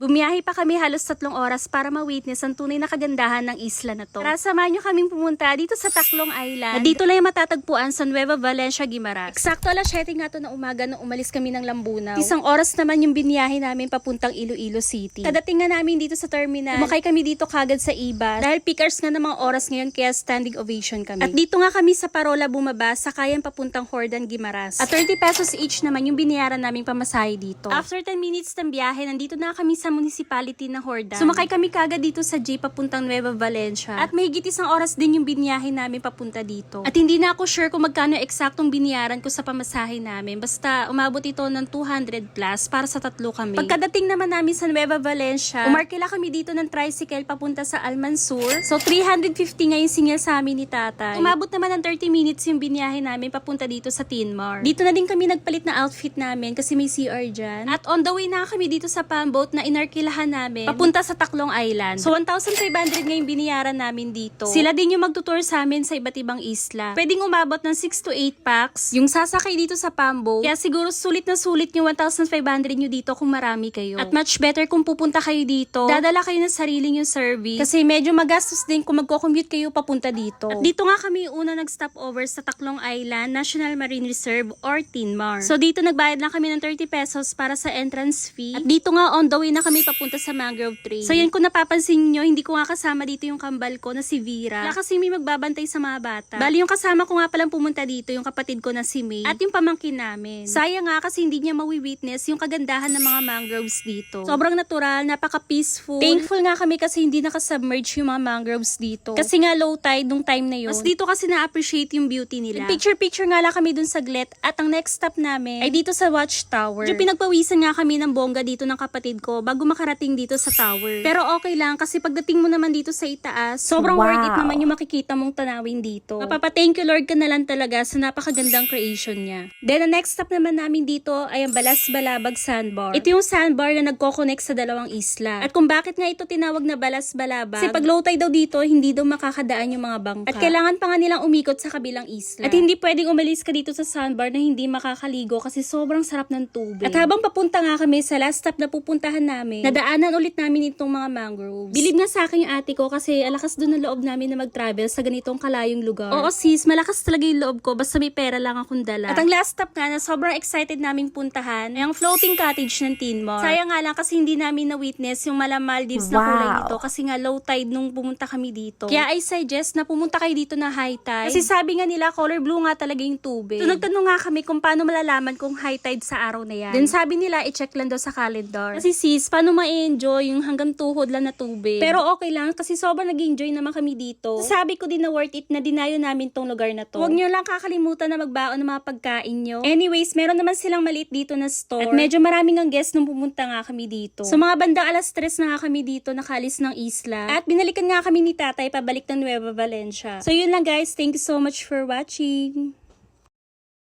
Bumiyahe pa kami halos 3 oras para ma-witness ang tunay na kagandahan ng isla na to. Tara, samahan nyo kaming pumunta dito sa Tacloban Island. Na dito lang yung matatagpuan sa Nueva Valencia, Guimaras. Eksakto alas 7 nga to na umaga nung umalis kami ng Lambunaw. 1 oras naman yung biniyahe namin papuntang Iloilo City. Kadating nga namin dito sa terminal, umakay kami dito kagad sa iba. Dahil peak hours nga ng mga oras ngayon kaya standing ovation kami. At dito nga kami sa Parola bumaba, sakayan papuntang Hordan, Guimaras. At 30 pesos each naman yung biniyaran naming pamasahe dito. After 10 minutes ng biyahe, nandito na kami sa municipality ng Hordan. Sumakay kami kagad dito sa jeep papuntang Nueva Valencia. At mahigit 1 oras din yung biniyahe namin papunta dito. At hindi na ako sure kung magkano eksaktong biniyaran ko sa pamasahe namin. Basta umabot ito ng 200 plus para sa 3 kami. Pagkadating naman namin sa Nueva Valencia, umarkila kami dito ng tricycle papunta sa Almansur. So 350 nga yung singil sa amin ni tatay. Umabot naman ng 30 minutes yung biniyahe namin papunta dito sa Tinmar. Dito na din kami nagpalit na outfit namin kasi may CR dyan. At on the way na kami dito sa pamboat na inarkilahan namin papunta sa Tacloban Island. So 1,500 nga yung biniyaran namin dito. Sila din yung magtutour sa amin sa iba't ibang isla. Pwedeng umabot ng 6 to 8 packs yung sasakay dito sa pamboat. Kaya siguro sulit na sulit yung 1,500 nyo dito kung marami kayo. At much better kung pupunta kayo dito. Dadala kayo ng sariling yung service. Kasi medyo magastos din kung magko-commute kayo papunta dito. At dito nga kami una nag-stop over sa Tacloban Island National Marine Reserve or Tinmar. So dito nagbayad lang kami ng 30 pesos para sa entrance fee. At dito nga on the way na kami papunta sa mangrove tree. So yan kung napapansin nyo, hindi ko nga kasama dito yung kambal ko na si Vera. Wala kasi may magbabantay sa mga bata. Bali yung kasama ko nga palang pumunta dito, yung kapatid ko na si May. At yung pamangkin namin. Sayang nga kasi hindi niya mawi-witness yung kagandahan ng mga mangroves dito. Sobrang natural, napaka-peaceful. Thankful nga kami kasi hindi nakasubmerge yung mga mangroves dito. Kasi nga low tide nung time na yun. Mas dito kasi na-appreciate yung beauty nila. Picture-picture nga lang kami dun sa Glet at ang next stop namin ay dito sa Watchtower. Yung pinagpawisan nga kami ng bongga dito ng kapatid ko bago makarating dito sa tower. Pero okay lang kasi pagdating mo naman dito sa itaas, sobrang worth it naman yung makikita mong tanawin dito. Mapapa-thank you Lord ka na lang talaga sa napakagandang creation niya. Then the next stop naman namin dito ay ang Balas-Balabag Sandbar. Ito yung sandbar na nagko-connect sa dalawang isla. At kung bakit nga ito tinawag na Balas-Balabag, kasi pag low tide daw dito, hindi daw makakadaan yung mga bangka. At kailangan pa nga nilang umikot sa kabilang isla. At hindi pwedeng umalis ka dito sa sandbar na hindi makakaligo kasi sobrang sarap ng tubig. At habang papunta nga kami sa last stop na pupuntahan namin, nadaanan ulit namin itong mga mangroves. Bilib nga sa akin yung ate ko kasi alakas doon ang loob namin na mag-travel sa ganitong kalayong lugar. Oo sis, malakas talaga yung loob ko basta may pera lang akong dala. At ang last stop nga na sobrang excited naming puntahan ay ang floating cottage ng Tinmar. Sayang nga lang kasi hindi namin na-witness yung Mala Maldives na kulay nito kasi nga low tide nung pumunta kami dito. Kaya I suggest na pumunta kayo dito na high tide. Kasi sabi nga nila color blue nga talaga yung tubig. So nagtanong nga kami kung paano malalaman kung high tide sa araw na yan. Then sabi nila i-check lang daw sa calendar. Kasi sis, paano ma-enjoy yung hanggang tuhod lang na tubig? Pero okay lang kasi sobrang nag-enjoy naman kami dito. So, sabi ko din na worth it na dinayo namin tong lugar na to. Huwag nyo lang kakalimutan na magbaon ng mga pagkain nyo. Anyways, meron naman silang maliit dito na store. At medyo maraming ang guest nung pumunta nga kami dito. So mga bandang alas 3 na nga kami dito nakalis ng isla. At binalikan nga kami ni tatay pabalik ng Nueva Valencia. So yun lang guys, thank you so much for watching.